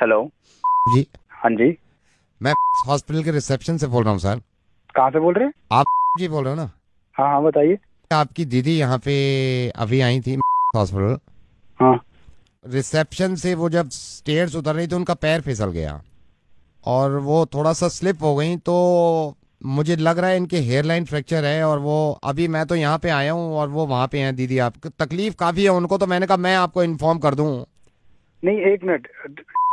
Hello जी। हाँ जी। मैं hospital के रिसेप्शन से बोल रहा हूँ सर। कहाँ से बोल रहे हैं? आप जी बोल रहे हो ना? हाँ हाँ बताइए। आपकी दीदी यहाँ पे अभी आई थी हॉस्पिटल। हाँ। रिसेप्शन से वो जब स्टेयर्स उतर रही तो उनका पैर फिसल गया और वो थोड़ा सा स्लिप हो गई, तो मुझे लग रहा है इनके हेयर लाइन फ्रैक्चर है। और वो अभी मैं तो यहाँ पे आया हूँ और वो वहाँ पे हैं दीदी। आपको तकलीफ काफ़ी है उनको, तो मैंने कहा मैं आपको इन्फॉर्म कर दूँ। नहीं एक मिनट,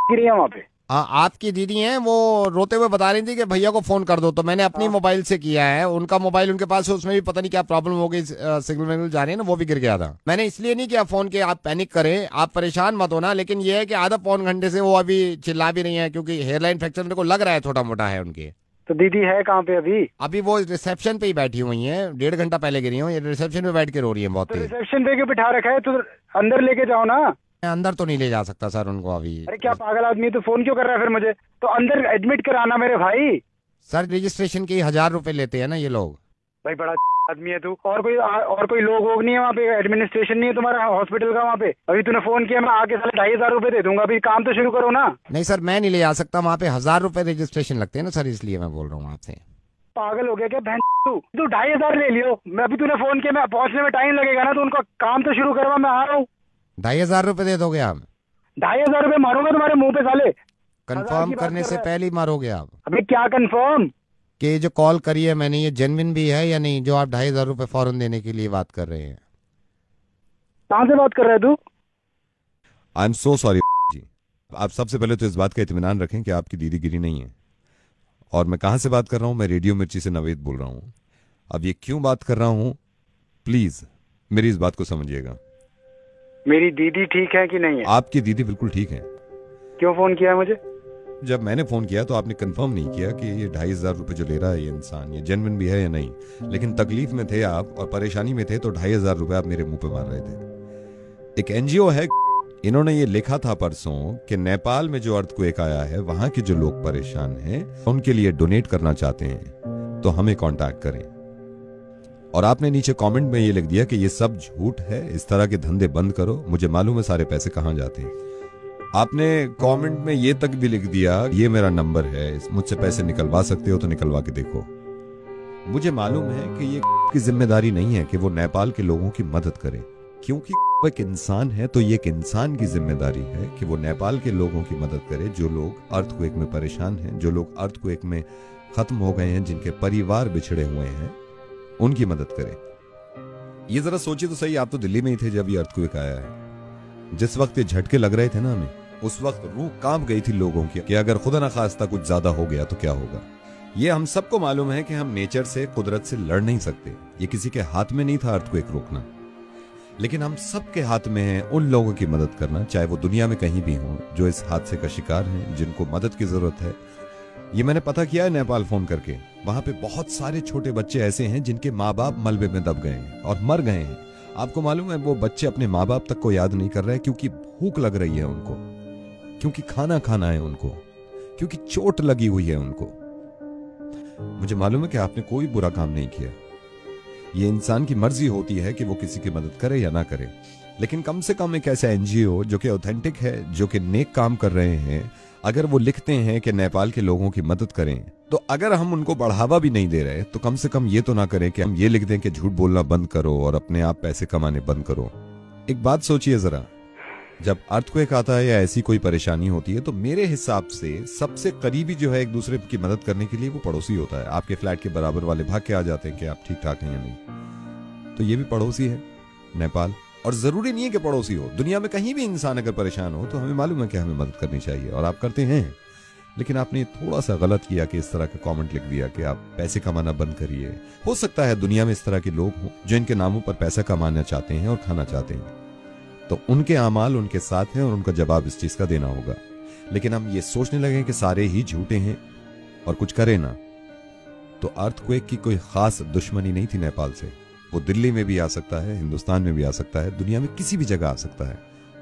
गिरी है वहाँ पे? हाँ, आपकी दीदी हैं, वो रोते हुए बता रही थी कि भैया को फोन कर दो, तो मैंने अपनी हाँ। मोबाइल से किया है। उनका मोबाइल उनके पास है, उसमें भी पता नहीं क्या प्रॉब्लम हो गई, सिग्नल विग्नल जा रहे हैं ना, वो भी गिर गया था। मैंने इसलिए नहीं किया फोन के आप पैनिक करें, आप परेशान मत होना, लेकिन ये है कि आधा पौन घंटे से वो अभी चिल्ला भी रही है क्योंकि हेयरलाइन फ्रैक्चर मेरे को लग रहा है छोटा मोटा है उनके। तो दीदी है कहाँ पे अभी? अभी वो रिसेप्शन पे ही बैठी हुई है, 1.5 घंटा पहले गिरी हूँ, ये रिसेप्शन पे बैठ के रो रही है बहुत तो तेज। रिसेप्शन पे क्यों बिठा रखा है? तो अंदर लेके जाओ ना। मैं अंदर तो नहीं ले जा सकता सर उनको अभी। अरे क्या पागल आदमी है, तो फोन क्यों कर रहा है फिर मुझे? तो अंदर एडमिट कराना मेरे भाई। सर रजिस्ट्रेशन के 1,000 रुपए लेते हैं ना ये लोग। भाई बड़ा आदमी है तू। और कोई लोग वोग नहीं है वहाँ पे? एडमिनिस्ट्रेशन नहीं है तुम्हारा हॉस्पिटल का वहाँ पे? अभी तूने फोन किया, मैं आके साले 2,500 रुपए दे दूंगा। अभी काम तो शुरू करो ना। नहीं सर, मैं नहीं ले जा सकता वहाँ पे, 1,000 रुपए रजिस्ट्रेशन लगते हैं ना सर, इसलिए मैं बोल रहा हूँ आपसे। पागल हो गया क्या बहन? तू 2,500 ले लियो। मैं अभी तूने फोन किया, मैं पहुंचने में टाइम लगेगा ना, तो उनका काम तो शुरू करवा, मैं आ रहा हूँ। 2,500 रुपए दे दोगे आप? 2,500 रुपए मारूंगा तुम्हारे मुंह पे साले। कंफर्म की बात करने कर से रहा है। पहले ही मारोगे आप? अबे क्या कंफर्म? कि जो कॉल करी है मैंने, ये जेन्युइन भी है या नहीं, जो आप 2,500 रुपए फौरन देने के लिए बात कर रहे हैं? कहाँ से बात कर रहा है तू? आई एम सो सॉरी जी। आप सबसे पहले तो इस बात का इत्मीनान रखें कि आपकी दीदी गिरी नहीं है। और मैं कहाँ से बात कर रहा हूँ? मैं रेडियो मिर्ची से नवेद बोल रहा हूँ। अब ये क्यों बात कर रहा हूँ, प्लीज मेरी इस बात को समझिएगा। मेरी दीदी ठीक है कि नहीं है? आपकी दीदी बिल्कुल ठीक है। क्यों फोन किया है मुझे? जब मैंने फोन किया तो आपने कंफर्म नहीं किया कि ये 2,500 रुपए जो ले रहा है ये इंसान, ये जेन्युइन भी है या नहीं। लेकिन तकलीफ में थे आप और परेशानी में थे, तो 2,500 रुपए आप मेरे मुंह पे मार रहे थे। एक एनजीओ है, इन्होंने ये लिखा था परसों कि नेपाल में जो अर्थक्वेक आया है, वहां के जो लोग परेशान हैं उनके लिए डोनेट करना चाहते हैं, तो हमें कांटेक्ट करें। और आपने नीचे कमेंट में ये लिख दिया कि ये सब झूठ है, इस तरह के धंधे बंद करो, मुझे मालूम है सारे पैसे कहां जाते हैं। आपने कमेंट में ये तक भी लिख दिया, ये मेरा नंबर है, मुझसे पैसे निकलवा सकते हो तो निकलवा के देखो। मुझे मालूम है कि ये की जिम्मेदारी नहीं है कि वो नेपाल के लोगों की मदद करे, क्योंकि एक इंसान है तो ये एक इंसान की जिम्मेदारी है कि वो नेपाल के लोगों की मदद करे, जो लोग अर्थक्वेक में परेशान हैं, जो लोग अर्थक्वेक में खत्म हो गए हैं, जिनके परिवार बिछड़े हुए हैं, उनकी मदद करे। ये जरा सोचिए तो सही, आप तो दिल्ली में ही थे जब ये अर्थक्वेक आया है। जिस वक्त ये झटके लग रहे थे ना हमें, उस वक्त रूह कांप गई थी लोगों की कि अगर खुदा न खास्ता कुछ ज्यादा हो गया तो क्या होगा। ये हम सबको मालूम है कि हम नेचर से, कुदरत से लड़ नहीं सकते, ये किसी के हाथ में नहीं था अर्थक्वेक रोकना। लेकिन हम सबके हाथ में है उन लोगों की मदद करना, चाहे वो दुनिया में कहीं भी हों, जो इस हादसे का शिकार हैं, जिनको मदद की जरूरत है। ये मैंने पता किया है नेपाल फोन करके, वहां पे बहुत सारे छोटे बच्चे ऐसे हैं जिनके माँ बाप मलबे में दब गए हैं और मर गए हैं। आपको मालूम है वो बच्चे अपने माँ बाप तक को याद नहीं कर रहे, क्योंकि भूख लग रही है उनको, क्योंकि खाना खाना है उनको, क्योंकि चोट लगी हुई है उनको। मुझे मालूम है कि आपने कोई बुरा काम नहीं किया, ये इंसान की मर्जी होती है कि वो किसी की मदद करे या ना करे। लेकिन कम से कम एक ऐसा एनजीओ जो कि ऑथेंटिक है, जो कि नेक काम कर रहे हैं, अगर वो लिखते हैं कि नेपाल के लोगों की मदद करें, तो अगर हम उनको बढ़ावा भी नहीं दे रहे तो कम से कम ये तो ना करें कि हम ये लिख दें कि झूठ बोलना बंद करो और अपने आप पैसे कमाने बंद करो। एक बात सोचिए जरा, जब अर्थक्वेक आता है या ऐसी कोई परेशानी होती है, तो मेरे हिसाब से सबसे करीबी जो है एक दूसरे की मदद करने के लिए वो पड़ोसी होता है। आपके फ्लैट के बराबर वाले भाग के आ जाते हैं कि आप ठीक ठाक हैं या नहीं, तो ये भी पड़ोसी है नेपाल। और जरूरी नहीं है कि पड़ोसी हो, दुनिया में कहीं भी इंसान अगर परेशान हो तो हमें मालूम है कि हमें मदद करनी चाहिए, और आप करते हैं। लेकिन आपने थोड़ा सा गलत किया कि इस तरह का कमेंट लिख दिया कि आप पैसे कमाना बंद करिए। हो सकता है दुनिया में इस तरह के लोग हों जो इनके नामों पर पैसा कमाना चाहते हैं और खाना चाहते हैं, तो उनके अमाल उनके साथ हैं और उनका जवाब इस चीज का देना होगा। लेकिन हम ये सोचने लगे कि सारे ही झूठे हैं और कुछ करें ना, तो अर्थक्वेक की कोई खास दुश्मनी नहीं थी नेपाल से। वो दिल्ली में भी आ सकता है, हिंदुस्तान में भी आ सकता है, दुनिया में किसी भी जगह आ सकता है।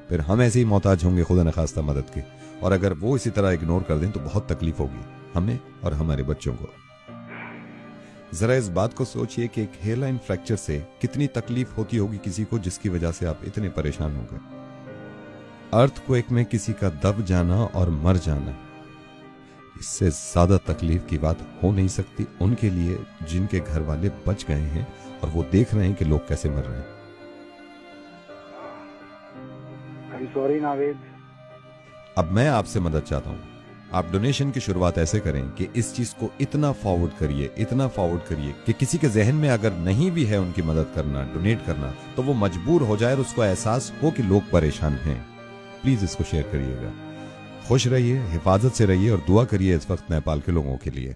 फिर हम ऐसे ही मोहताज होंगे खुदा न खास्ता मदद के, और अगर वो इसी तरह इग्नोर कर दें तो बहुत तकलीफ होगी हमें और हमारे बच्चों को। जरा इस बात को सोचिए कि एक हेयरलाइन फ्रैक्चर से कितनी तकलीफ होती होगी किसी को, जिसकी वजह से आप इतने परेशान हो गए। अर्थक्वेक में किसी का दब जाना और मर जाना, इससे ज्यादा तकलीफ की बात हो नहीं सकती उनके लिए जिनके घर वाले बच गए हैं और वो देख रहे हैं कि लोग कैसे मर रहे हैं। I am sorry Naved. अब मैं आपसे मदद चाहता हूं, आप डोनेशन की शुरुआत ऐसे करें कि इस चीज को इतना फॉरवर्ड करिए कि किसी के जहन में अगर नहीं भी है उनकी मदद करना, डोनेट करना, तो वो मजबूर हो जाए और उसको एहसास हो कि लोग परेशान हैं। प्लीज इसको शेयर करिएगा। खुश रहिए, हिफाजत से रहिए और दुआ करिए इस वक्त नेपाल के लोगों के लिए।